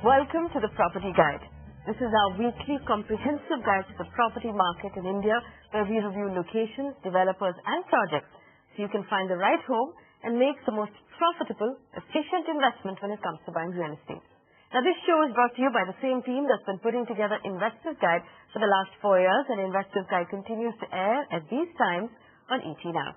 Welcome to the Property Guide. This is our weekly comprehensive guide to the property market in India, where we review locations, developers and projects so you can find the right home and make the most profitable, efficient investment when it comes to buying real estate. Now, this show is brought to you by the same team that's been putting together Investors Guide for the last 4 years, and Investors Guide continues to air at these times on ET Now.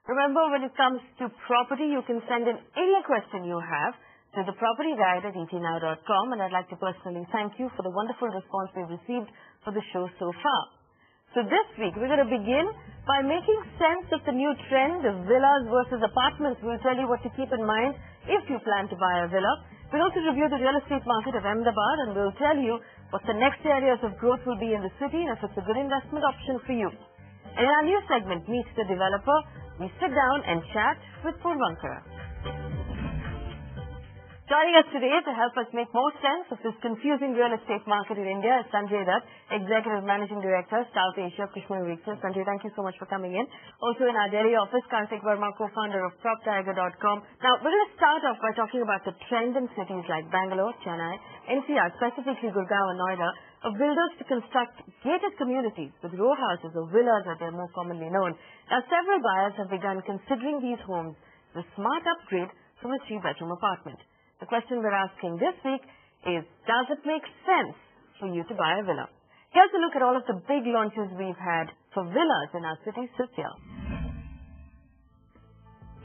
Remember, when it comes to property, you can send in any question you have to the property guide at etnow.com, and I'd like to personally thank you for the wonderful response we've received for the show so far. So this week, we're going to begin by making sense of the new trend of villas versus apartments. We'll tell you what to keep in mind if you plan to buy a villa. We'll also review the real estate market of Ahmedabad, and we'll tell you what the next areas of growth will be in the city and if it's a good investment option for you. And in our new segment, Meet the Developer, we sit down and chat with Purvankara. Joining us today to help us make more sense of this confusing real estate market in India is Sanjay Dutt, Executive Managing Director, South Asia, Cushman. Sanjay, thank you so much for coming in. Also in our Delhi office, Karthik Verma, co-founder of PropTiger.com. Now, we're going to start off by talking about the trend in cities like Bangalore, Chennai, NCR, specifically Gurgaon and Noida, of builders to construct gated communities with row houses or villas, as they're more commonly known. Now, several buyers have begun considering these homes as a smart upgrade from a 3-bedroom apartment. The question we're asking this week is, does it make sense for you to buy a villa? Here's a look at all of the big launches we've had for villas in our cities this year.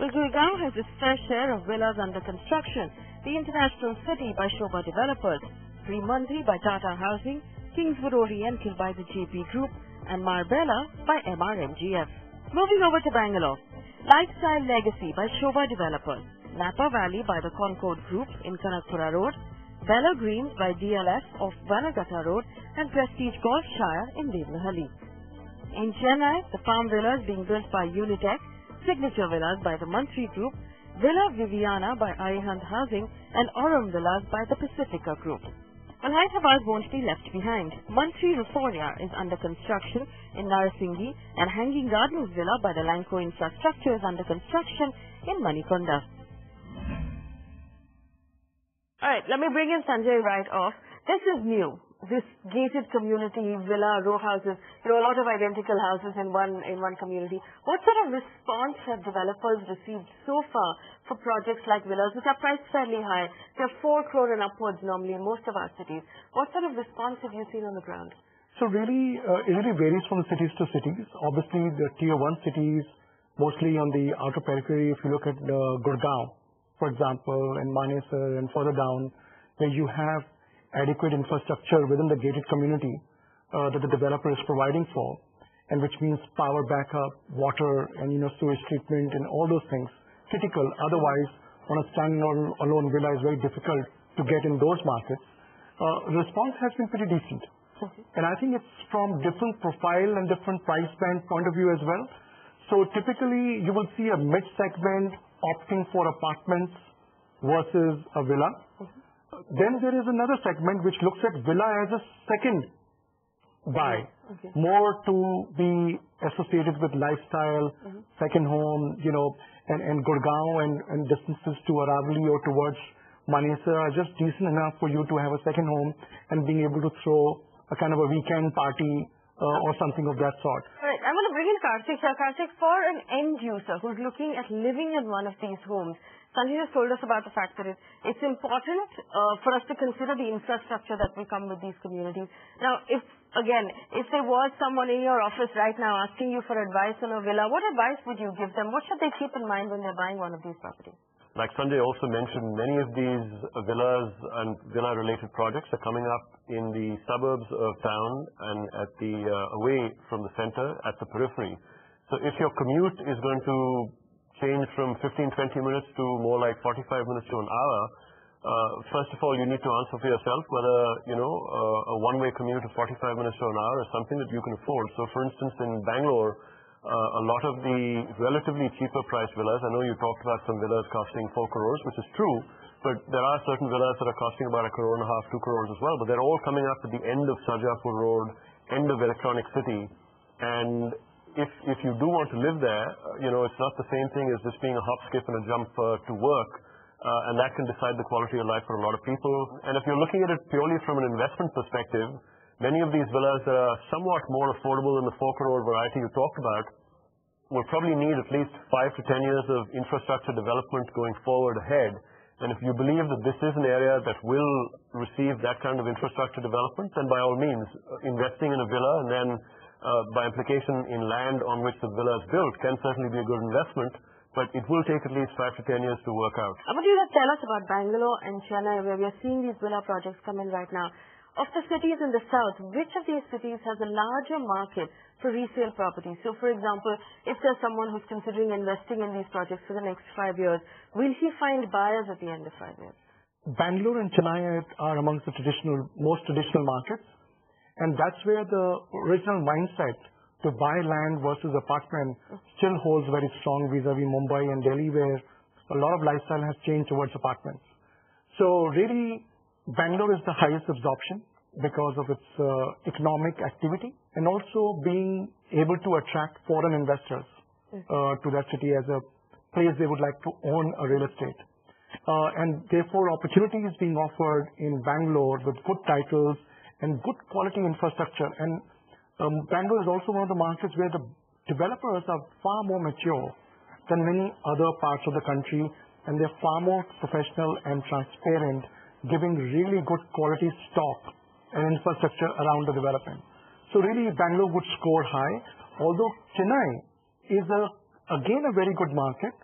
Well, Gurgaon has its fair share of villas under construction. The International City by Shobha Developers, Srimandri by Tata Housing, Kingswood Oriental by the JP Group, and Marbella by MRMGF. Moving over to Bangalore, Lifestyle Legacy by Shobha Developers, Napa Valley by the Concord Group in Kanakpura Road, Bella Greens by DLF of Vanagatta Road, and Prestige Golf Shire in Devanahalli. In Chennai, the farm villas being built by Unitech, Signature Villas by the Mantri Group, Villa Viviana by Arihant Housing, and Aurum Villas by the Pacifica Group. Well, Hyderabad won't be left behind. Mantri Refornia is under construction in Narasinghi, and Hanging Gardens Villa by the Lanco Infrastructure is under construction in Manikonda. Alright, let me bring in Sanjay right off. This is new. This gated community, villa, row houses, a lot of identical houses in one community. What sort of response have developers received so far for projects like villas, which are priced fairly high? They're 4 crore and upwards normally in most of our cities. What sort of response have you seen on the ground? So really, it really varies from cities to cities. Obviously, the tier 1 cities, mostly on the outer periphery, if you look at Gurgaon, for example, and Manesar and further down, where you have adequate infrastructure within the gated community that the developer is providing for, and which means power backup, water, and sewage treatment and all those things critical. Otherwise, on a standalone villa is very difficult to get in those markets. The response has been pretty decent, and I think it's from different profile and different price band point of view as well. So typically, you will see a mid-segment opting for apartments versus a villa. Then there is another segment which looks at villa as a second buy, more to be associated with lifestyle, second home, and Gurgaon and distances to Aravali or towards Manesar are just decent enough for you to have a second home and being able to throw a kind of a weekend party or something of that sort. Right. I'm going to bring in Karthik here. Karthik, for an end user who's looking at living in one of these homes, Sanjay just told us about the fact that it's important for us to consider the infrastructure that will come with these communities. Now, if there was someone in your office right now asking you for advice on a villa, what advice would you give them? What should they keep in mind when they're buying one of these properties? Like Sanjay also mentioned, many of these villas and villa-related projects are coming up in the suburbs of town and at the away from the center, at the periphery. So if your commute is going to change from 15-20 minutes to more like 45 minutes to an hour, first of all, you need to answer for yourself whether a one-way commute of 45 minutes to an hour is something that you can afford. So, for instance, in Bangalore, a lot of the relatively cheaper priced villas, I know you talked about some villas costing 4 crores, which is true, but there are certain villas that are costing about 1.5 crore, 2 crores as well, but they're all coming up at the end of Sarjapur Road, end of Electronic City, and if you do want to live there, it's not the same thing as just being a hop, skip, and a jump to work. and that can decide the quality of life for a lot of people. And if you're looking at it purely from an investment perspective, many of these villas that are somewhat more affordable than the 4 crore variety you talked about will probably need at least 5 to 10 years of infrastructure development going forward ahead. And if you believe that this is an area that will receive that kind of infrastructure development, then by all means, investing in a villa and then by implication in land on which the villa is built can certainly be a good investment, but it will take at least 5 to 10 years to work out. What do you tell us about Bangalore and Chennai, where we are seeing these villa projects come in right now? Of the cities in the south, which of these cities has a larger market for resale properties? So, for example, if there's someone who's considering investing in these projects for the next 5 years, will he find buyers at the end of 5 years? Bangalore and Chennai are amongst the most traditional markets, and that's where the original mindset to buy land versus apartment still holds very strong vis-a-vis Mumbai and Delhi, where a lot of lifestyle has changed towards apartments. So really, Bangalore is the highest absorption because of its economic activity and also being able to attract foreign investors to that city as a place they would like to own a real estate. And therefore, opportunity is being offered in Bangalore with good titles and good quality infrastructure. And Bangalore is also one of the markets where the developers are far more mature than many other parts of the country, and they're far more professional and transparent, giving really good quality stock and infrastructure around the development. So really, Bangalore would score high, although Chennai is again a very good market,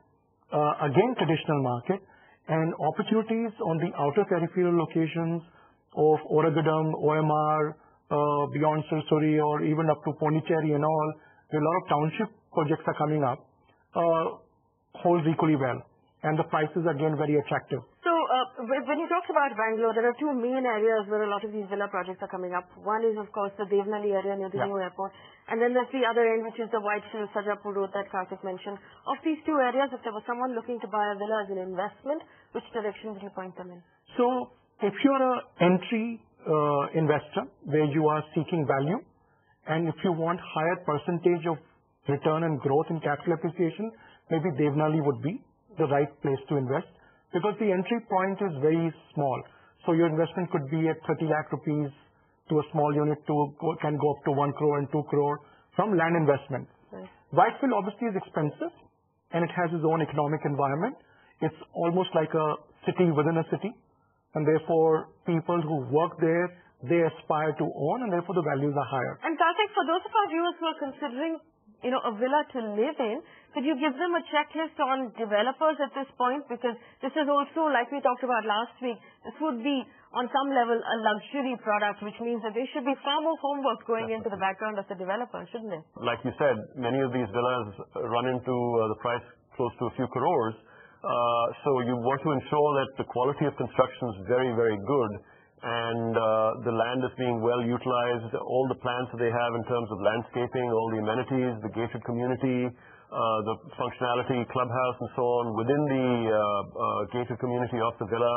again traditional market, and opportunities on the outer peripheral locations of Oragadam, OMR, beyond Sursuri, or even up to Pondicherry and all, where a lot of township projects are coming up, holds equally well. And the prices are again very attractive. So, when you talk about Bangalore, there are two main areas where a lot of these villa projects are coming up. One is, of course, the Devnali area near the new airport. And then there's the other end, which is the Wakefield, Sajapur Road that Karthik mentioned. Of these two areas, if there was someone looking to buy a villa as an investment, which direction would you point them in? So, if you're an entry investor where you are seeking value, and if you want higher percentage of return and growth in capital appreciation, maybe Devnali would be the right place to invest, because the entry point is very small. So your investment could be at 30 lakh rupees to a small unit can go up to 1 crore and 2 crore from land investment. Right. Wakefield obviously is expensive and it has its own economic environment. It's almost like a city within a city, and therefore people who work there, they aspire to own, and therefore the values are higher. And Karthik, for those of our viewers who are considering a villa to live in, could you give them a checklist on developers at this point? Because this is also, like we talked about last week, this would be on some level a luxury product, which means that there should be far more homework going into the background of the developer, shouldn't there? Like you said, many of these villas run into the price close to a few crores. So you want to ensure that the quality of construction is very, very good, and the land is being well utilized. All the plans that they have in terms of landscaping, all the amenities, the gated community, the functionality, clubhouse and so on within the gated community of the villa,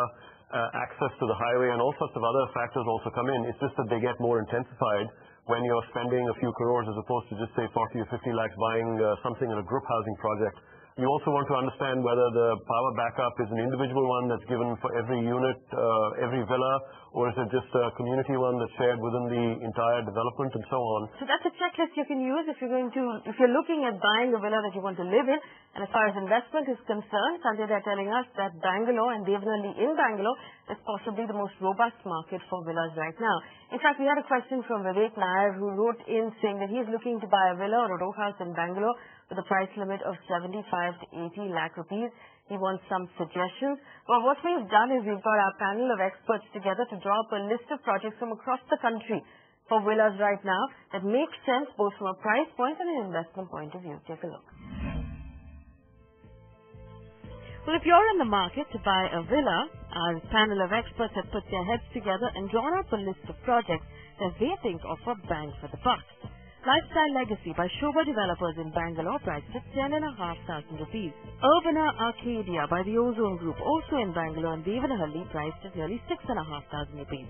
access to the highway, and all sorts of other factors also come in. It's just that they get more intensified when you're spending a few crores as opposed to just say 40 or 50 lakhs buying something in a group housing project. You also want to understand whether the power backup is an individual one that's given for every unit, every villa, or is it just a community one that's shared within the entire development and so on. So that's a checklist you can use if you're looking at buying a villa that you want to live in. And as far as investment is concerned, Sanjay, they're telling us that Bangalore and Devnali in Bangalore is possibly the most robust market for villas right now. In fact, we had a question from Vivek Nair, who wrote in saying that he's looking to buy a villa or a row house in Bangalore with a price limit of 75 to 80 lakh rupees. He wants some suggestions. Well, what we've done is we've got our panel of experts together to draw up a list of projects from across the country for villas right now that make sense both from a price point and an investment point of view. Take a look. Well, if you're in the market to buy a villa, our panel of experts have put their heads together and drawn up a list of projects that they think offer bang for the buck. Lifestyle Legacy by Shobha Developers in Bangalore, priced at 10,500 rupees. Urbana Arcadia by the Ozone Group, also in Bangalore and Devanahalli, priced at nearly 6,500 rupees.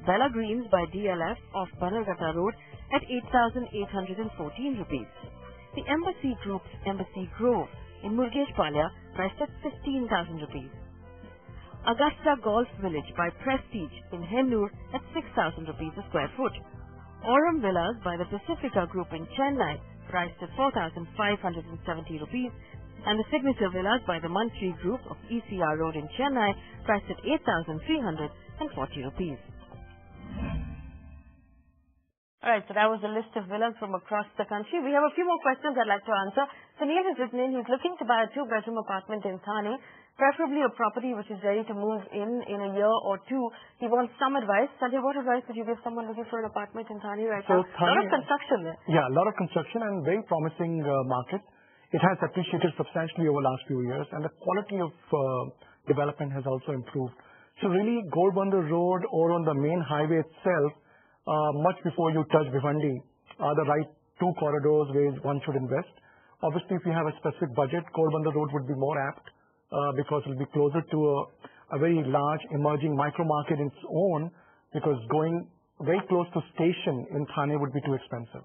Bella Greens by DLF off Banalgata Road at 8,814 rupees. The Embassy Group's Embassy Grove in Murgeshpalya, priced at 15,000 rupees. Augusta Golf Village by Prestige in Hennur at 6,000 rupees a square foot. Aurum Villas by the Pacifica Group in Chennai, priced at 4,570 rupees, and the Signature Villas by the Mantri Group of ECR Road in Chennai, priced at 8,340 rupees. Alright, so that was a list of villas from across the country. We have a few more questions I'd like to answer. Sunil has written in, he's looking to buy a 2-bedroom apartment in Thane, preferably a property which is ready to move in a year or two. He wants some advice. Sanjay, what advice would you give someone looking for an apartment in Thane right now? A lot of construction there. Yeah, a lot of construction and very promising market. It has appreciated substantially over the last few years, and the quality of development has also improved. So really, Golbandar Road or on the main highway itself, much before you touch Bhiwandi, are the right two corridors where one should invest. Obviously, if you have a specific budget, Golbandar Road would be more apt because it will be closer to a very large emerging micro market in its own, because going very close to station in Thane would be too expensive.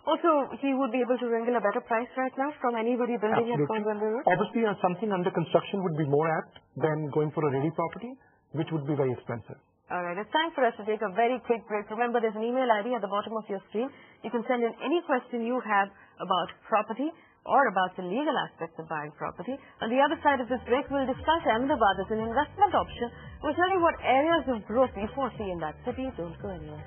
Also, he would be able to wrangle a better price right now from anybody building at Golbandar Road? Obviously, something under construction would be more apt than going for a ready property, which would be very expensive. Alright, it's time for us to take a very quick break. Remember, there's an email ID at the bottom of your screen. You can send in any question you have about property or about the legal aspects of buying property. On the other side of this break, we'll discuss Ahmedabad as an investment option. We'll tell you what areas of growth we foresee in that city. Don't go anywhere.